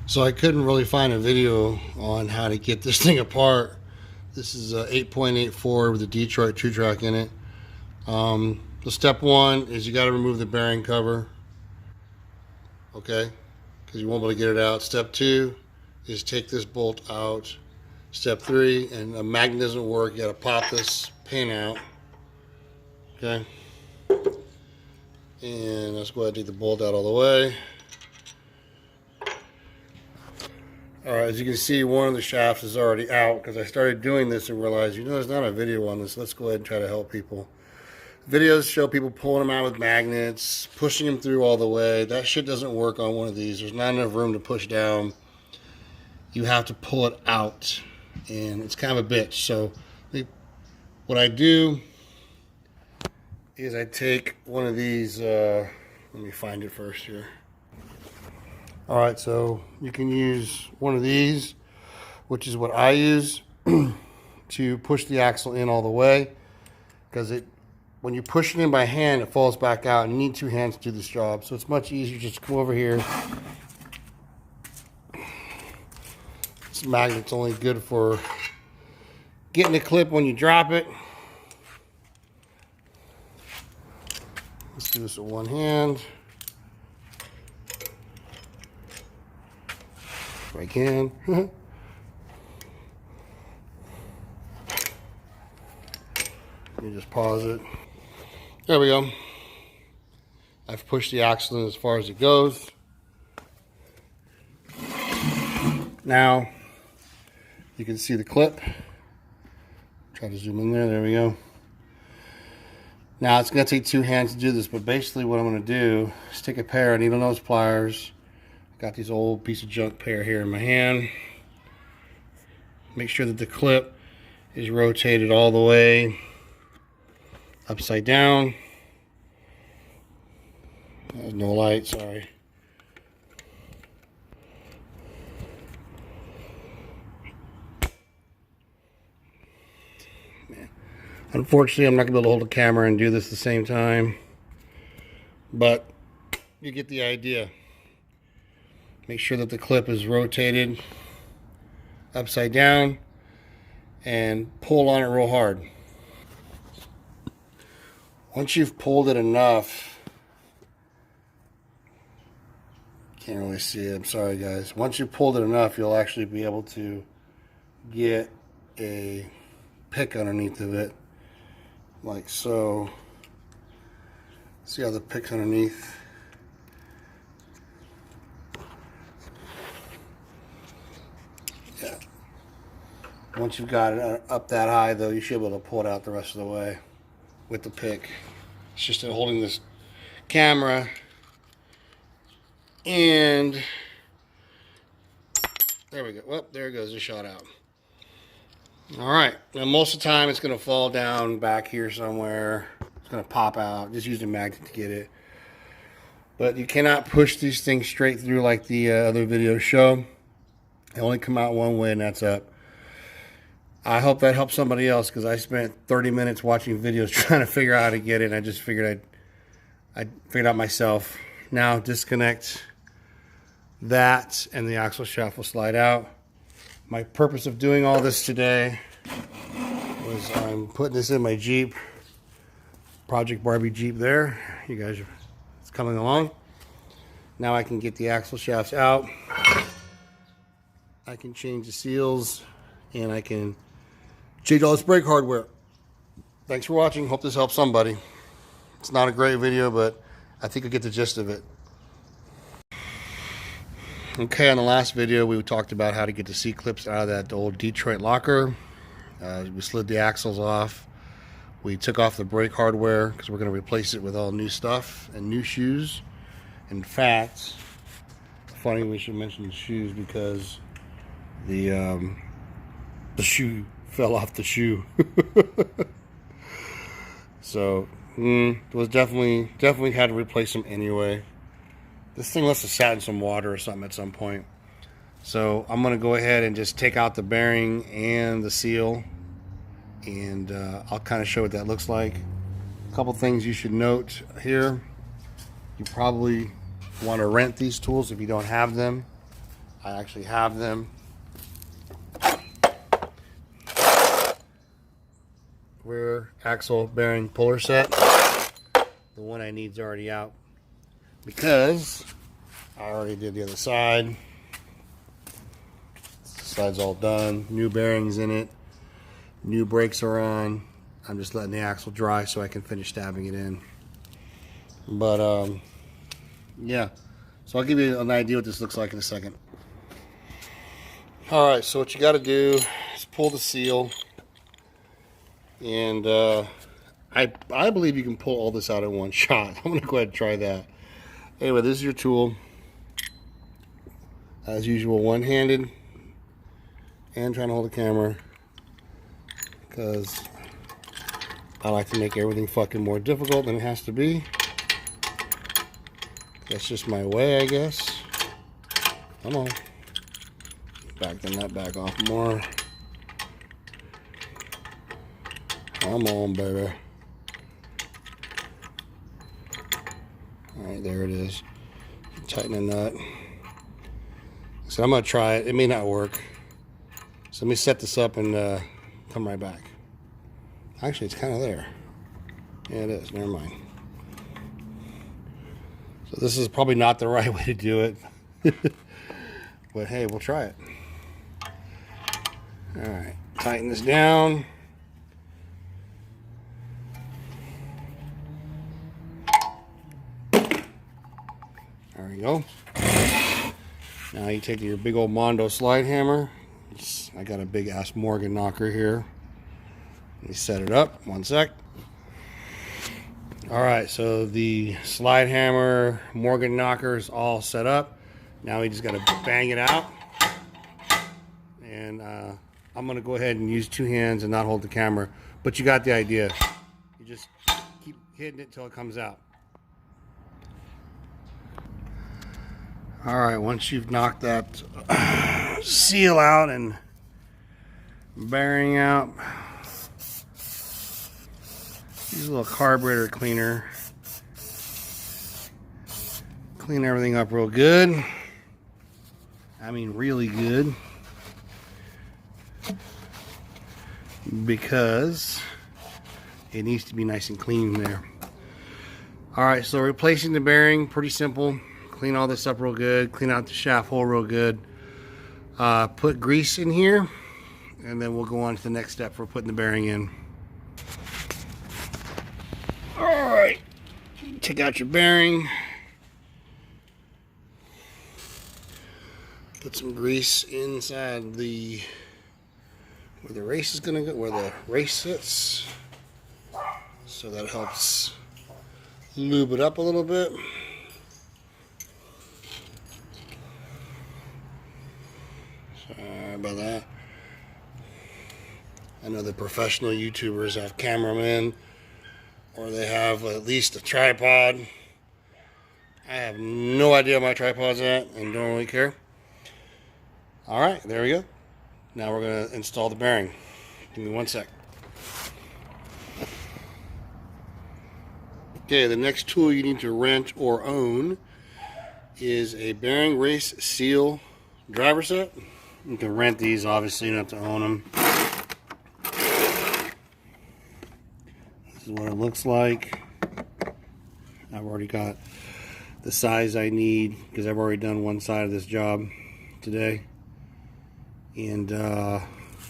So I couldn't really find a video on how to get this thing apart. This is a 8.84 with a Detroit 2-track in it. So step one is you got to remove the bearing cover, okay, because you won't be able to get it out. Step two is take this bolt out. Step three, and a magnet doesn't work, you got to pop this pin out, okay. And let's go ahead and take the bolt out all the way. Alright, as you can see, one of the shafts is already out because I started doing this and realized, there's not a video on this. Let's go ahead and try to help people. Videos show people pulling them out with magnets, pushing them through all the way. That shit doesn't work on one of these. There's not enough room to push down. You have to pull it out, and it's kind of a bitch. So what I do is I take one of these, let me find it first here. Alright, so you can use one of these, which is what I use, to push the axle in all the way, because when you push it in by hand, it falls back out, and you need two hands to do this job. So it's much easier just to come over here. This magnet's only good for getting the clip when you drop it. Let's do this with one hand. If I can. You just pause it. There we go. I've pushed the axle in as far as it goes. Now you can see the clip. Try to zoom in there. There we go. Now it's going to take two hands to do this, but basically what I'm going to do is take a pair of needle nose pliers. Got these old piece of junk pair here in my hand. Make sure that the clip is rotated all the way upside down. There's no light, sorry. Man. Unfortunately, I'm not going to be able to hold the camera and do this at the same time, but you get the idea. Make sure that the clip is rotated upside down and pull on it real hard. Once you've pulled it enough, can't really see it, I'm sorry guys. Once you've pulled it enough, you'll actually be able to get a pick underneath of it, like so. See how the pick's underneath? Yeah. Once you've got it up that high though, you should be able to pull it out the rest of the way with the pick. It's just holding this camera, and there we go. Well, there it goes, it shot out. Alright, now most of the time it's going to fall down back here somewhere. It's going to pop out. Just use a magnet to get it. But you cannot push these things straight through like the other videos show. They only come out one way, and that's up. I hope that helps somebody else, because I spent 30 minutes watching videos trying to figure out how to get it, and I just figured I'd figured out myself. Now disconnect that, and the axle shaft will slide out. My purpose of doing all this today was I'm putting this in my Jeep, Project Barbie Jeep there. You guys, it's coming along. Now I can get the axle shafts out. I can change the seals, and I can change all this brake hardware. Thanks for watching. Hope this helps somebody. It's not a great video, but I think you'll get the gist of it. Okay, on the last video, we talked about how to get the C-clips out of that old Detroit locker. We slid the axles off. We took off the brake hardware because we're going to replace it with all new stuff and new shoes. In fact, funny we should mention the shoes, because the shoe fell off the shoe. So it was definitely had to replace them anyway. This thing must have sat in some water or something at some point. So I'm going to go ahead and just take out the bearing and the seal, and I'll kind of show what that looks like. A couple things you should note here. You probably want to rent these tools if you don't have them. I actually have them. Rear axle bearing puller set. The one I need is already out because I already did the other side. This side's all done. New bearings in it. New brakes are on. I'm just letting the axle dry so I can finish stabbing it in. But yeah. So I'll give you an idea what this looks like in a second. Alright, so what you got to do is pull the seal. And I believe you can pull all this out in one shot. I'm going to go ahead and try that. Anyway, this is your tool. As usual, one-handed. And trying to hold the camera. Because I like to make everything fucking more difficult than it has to be. That's just my way, I guess. Come on. Back the nut back off more. Come on, baby. Alright, there it is. Tighten the nut. So I'm going to try it. It may not work. So let me set this up and come right back. Actually, it's kind of there. Yeah, it is. Never mind. So this is probably not the right way to do it. But hey, we'll try it. Alright, tighten this down. There we go. Now you take your big old Mondo slide hammer. I got a big ass Morgan knocker here. Let me set it up. One sec. Alright, so the slide hammer, Morgan knocker is all set up. Now we just got to bang it out. And I'm going to go ahead and use two hands and not hold the camera. But you got the idea. You just keep hitting it till it comes out. Alright, once you've knocked that seal out and bearing out, use a little carburetor cleaner. Clean everything up real good. I mean really good. Because it needs to be nice and clean there. Alright, so replacing the bearing, pretty simple. Clean all this up real good. Clean out the shaft hole real good. Put grease in here. And then we'll go on to the next step for putting the bearing in. Alright. Take out your bearing. Put some grease inside the where the race is gonna go, where the race sits. So that helps lube it up a little bit. Sorry about that. I know the professional YouTubers have cameramen or they have at least a tripod. I have no idea where my tripod's at and don't really care. Alright, there we go. Now we're going to install the bearing. Give me one sec. Okay, the next tool you need to rent or own is a bearing race seal driver set. You can rent these, obviously, you don't have to own them. This is what it looks like. I've already got the size I need because I've already done one side of this job today. And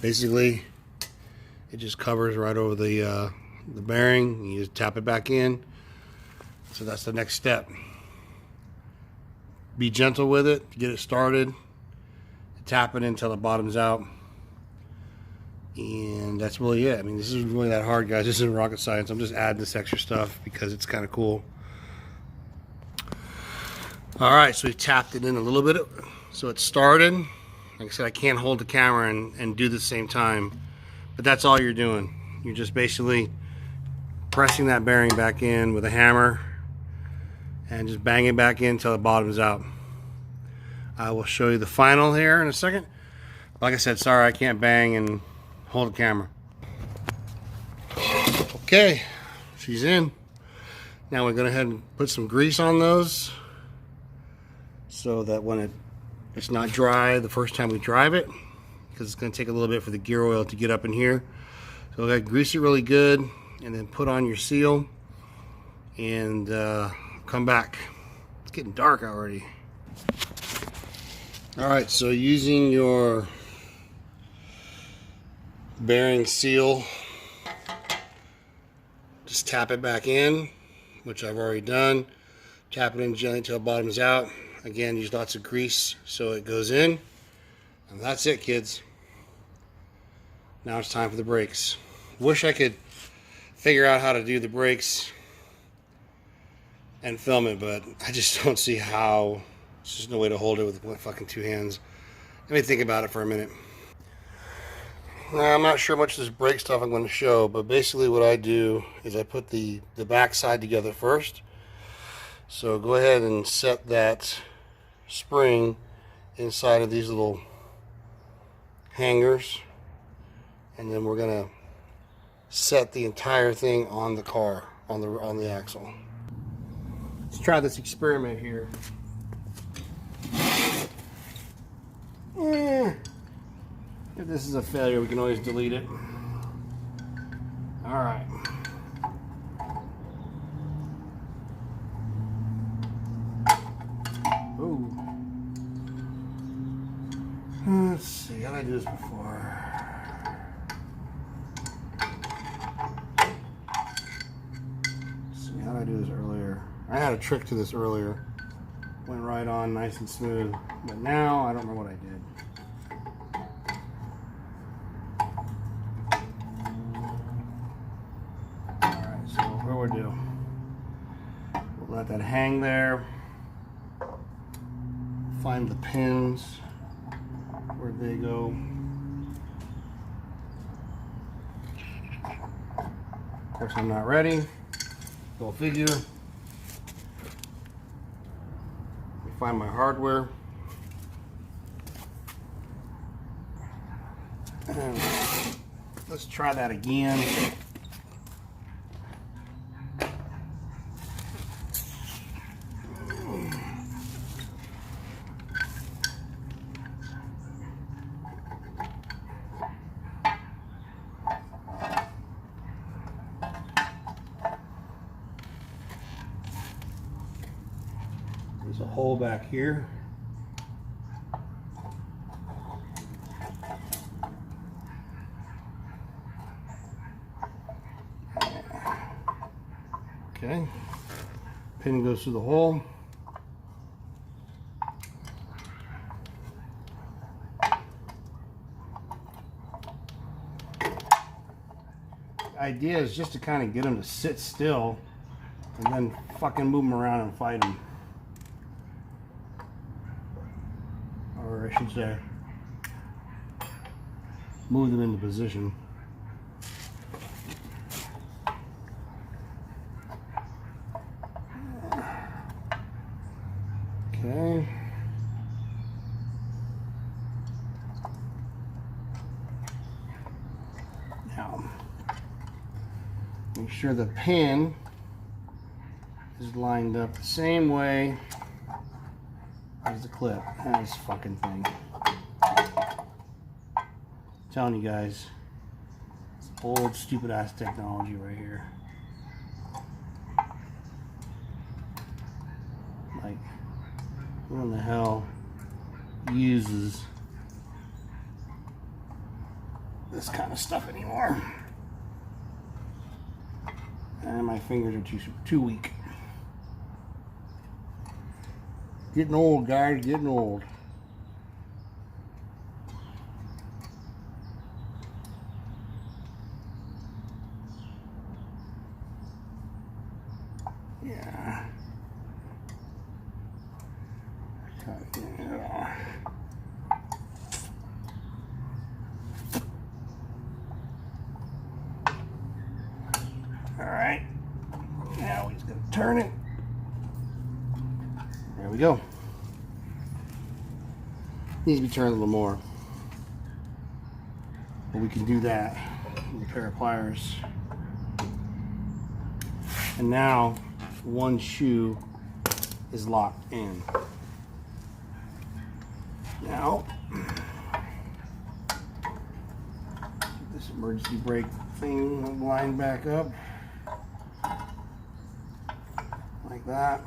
basically it just covers right over the bearing. You just tap it back in. So that's the next step. Be gentle with it to get it started. Tap it until the bottom's out. And that's really it. I mean, this isn't really that hard, guys. This isn't rocket science. I'm just adding this extra stuff because it's kind of cool. Alright, so we tapped it in a little bit. So it started. Like I said, I can't hold the camera and do the same time. But that's all you're doing. You're just basically pressing that bearing back in with a hammer and just bang it back in until the bottom's out. I will show you the final here in a second. Like I said, sorry I can't bang and hold the camera. Okay, she's in. Now we're going to go ahead and put some grease on those so that when it it's not dry the first time we drive it, because it's going to take a little bit for the gear oil to get up in here. So I grease it really good, and then put on your seal, and come back. It's getting dark already. Alright, so using your bearing seal, just tap it back in, which I've already done. Tap it in gently until it bottoms out. Again, use lots of grease so it goes in. And that's it, kids. Now it's time for the brakes. Wish I could figure out how to do the brakes and film it, but I just don't see how. There's just no way to hold it with fucking two hands. Let me think about it for a minute. Now, I'm not sure much of this brake stuff I'm going to show, but basically what I do is I put the back side together first. So go ahead and set that spring inside of these little hangers, and then we're going to set the entire thing on the car, on the axle. Let's try this experiment here. If this is a failure, we can always delete it. Alright. Ooh. Let's see, how did I do this before? Let's see, how did I do this earlier? I had a trick to this earlier. Went right on nice and smooth. But now, I don't remember what I did. Alright, so what we'll do, we'll let that hang there. Find the pins. Where'd they go? Of course, I'm not ready. Go figure. Find my hardware. And let's try that again. There's a hole back here. Okay. Pin goes through the hole. The idea is just to kind of get them to sit still and then fucking move them around and fight them. Or I should say, move them into position. Okay. Now, make sure the pin is lined up the same way as the clip. This fucking thing. I'm telling you guys, it's old stupid ass technology right here. Like, who in the hell uses this kind of stuff anymore? And my fingers are too weak. Getting old, guys, getting old. Yeah. All right. Now he's going to turn it. There we go. Needs to be turned a little more. But we can do that with a pair of pliers. And now one shoe is locked in. Now, get this emergency brake thing lined back up like that.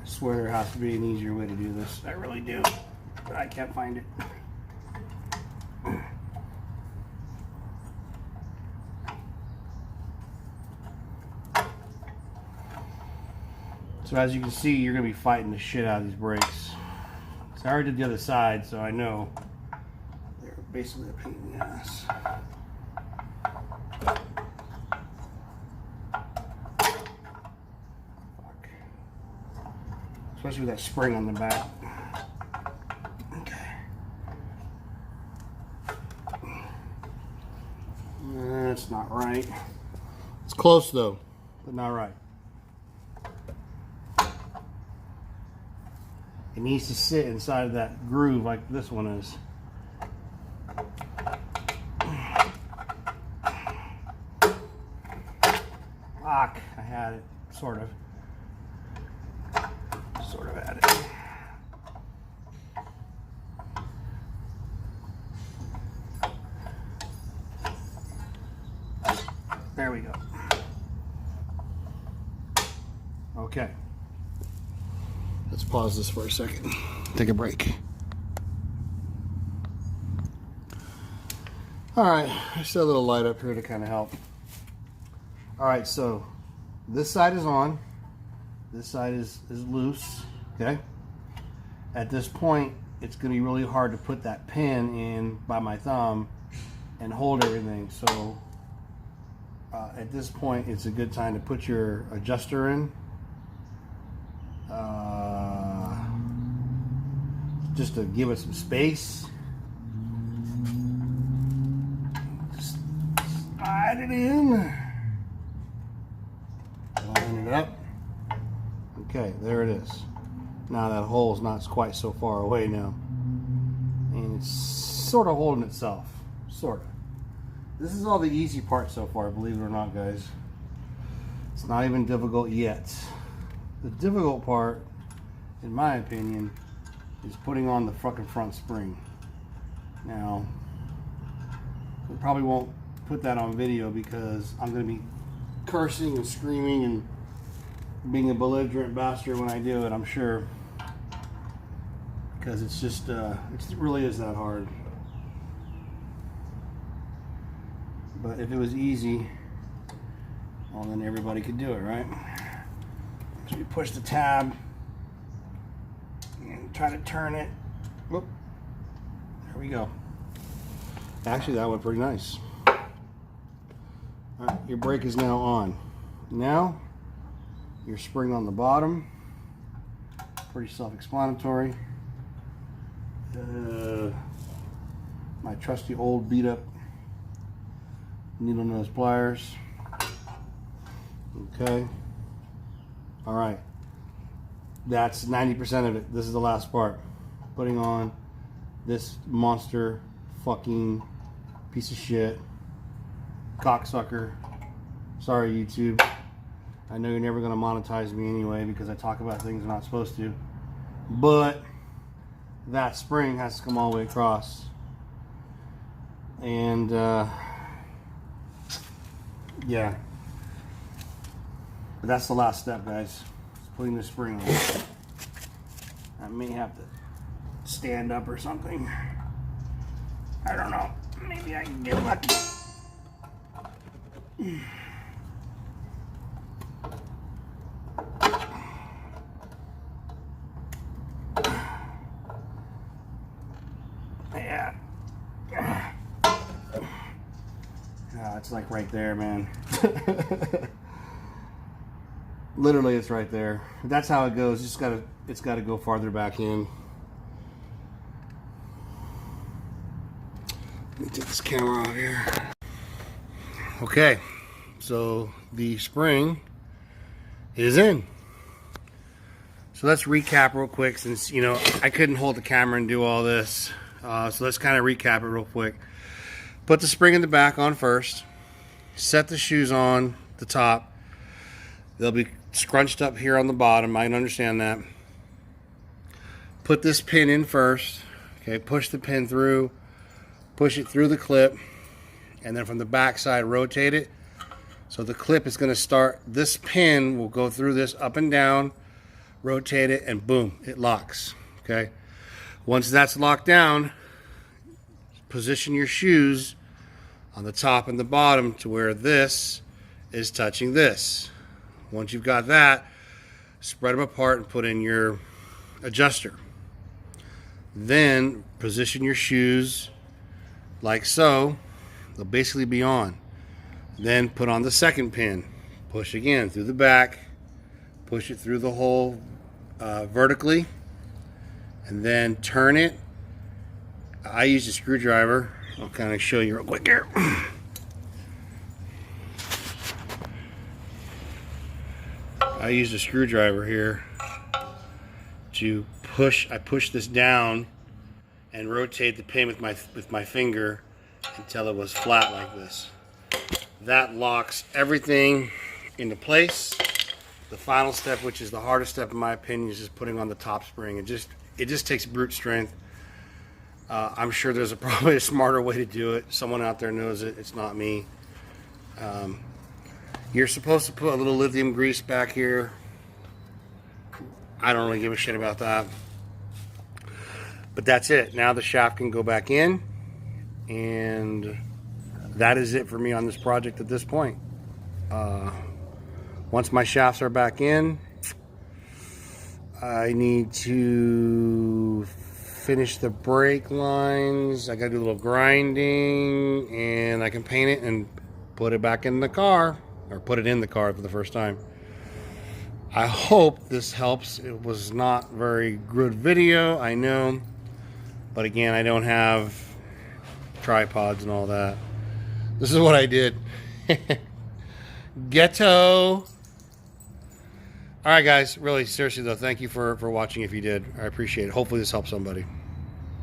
I swear there has to be an easier way to do this. I really do, but I can't find it. So as you can see, you're going to be fighting the shit out of these brakes. So I already did the other side, so I know they're basically a pain in the ass. Especially with that spring on the back. Okay. That's not right. It's close though, but not right. It needs to sit inside of that groove like this one is. Fuck, I had it, sort of. Sort of at it. There we go. Okay. Let's pause this for a second. Take a break. Alright, I set a little light up here to kind of help. Alright, so this side is on. This side is loose, okay? At this point, it's going to be really hard to put that pin in by my thumb and hold everything. So at this point, it's a good time to put your adjuster in. Just to give it some space. Just slide it in. Line it up. Okay, there it is. Now that hole is not quite so far away now. And it's sort of holding itself. Sort of. This is all the easy part so far, believe it or not, guys. It's not even difficult yet. The difficult part, in my opinion, is putting on the fucking front spring. Now, we probably won't put that on video because I'm going to be cursing and screaming and being a belligerent bastard when I do it, I'm sure. Because it's just, it really is that hard. But if it was easy, well then everybody could do it, right? So you push the tab and try to turn it. Whoop. There we go. Actually, that went pretty nice. Alright, your brake is now on. Now, your spring on the bottom. Pretty self-explanatory. My trusty old beat up needle nose pliers. Okay. Alright. That's 90% of it. This is the last part. Putting on this monster fucking piece of shit cocksucker. Sorry, YouTube. I know you're never going to monetize me anyway because I talk about things I'm not supposed to. But that spring has to come all the way across. And yeah. But that's the last step, guys. It's putting the spring on. I may have to stand up or something. I don't know. Maybe I can get lucky. Yeah. It's like right there, man. Literally, it's right there. That's how it goes. It's gotta go farther back in. Let me take this camera off here. Okay, so the spring is in. So let's recap real quick, since, you know, I couldn't hold the camera and do all this. So let's kind of recap it real quick. Put the spring in the back on first. Set the shoes on the top. They'll be scrunched up here on the bottom. I can understand that. Put this pin in first. Okay, push the pin through. Push it through the clip. And then from the back side, rotate it. So the clip is going to start. This pin will go through this up and down. Rotate it, and boom, it locks. Okay. Once that's locked down, position your shoes on the top and the bottom to where this is touching this. Once you've got that, spread them apart and put in your adjuster. Then position your shoes like so. They'll basically be on. Then put on the second pin. Push again through the back. Push it through the hole vertically. And then turn it. I use a screwdriver. I'll kind of show you real quick here. I used a screwdriver here to push. I push this down and rotate the pin with my finger until it was flat like this. That locks everything into place. The final step, which is the hardest step in my opinion, is just putting on the top spring. It just takes brute strength. I'm sure there's probably a smarter way to do it. Someone out there knows it. It's not me. You're supposed to put a little lithium grease back here. I don't really give a shit about that. But that's it. Now the shaft can go back in. And that is it for me on this project at this point. Once my shafts are back in, I need to finish the brake lines. I gotta do a little grinding, and I can paint it and put it back in the car, or put it in the car for the first time. I hope this helps. It was not very good video, I know, but again, I don't have tripods and all that. This is what I did. Ghetto. All right, guys, really seriously though, thank you for watching. If you did, I appreciate it. Hopefully this helps somebody.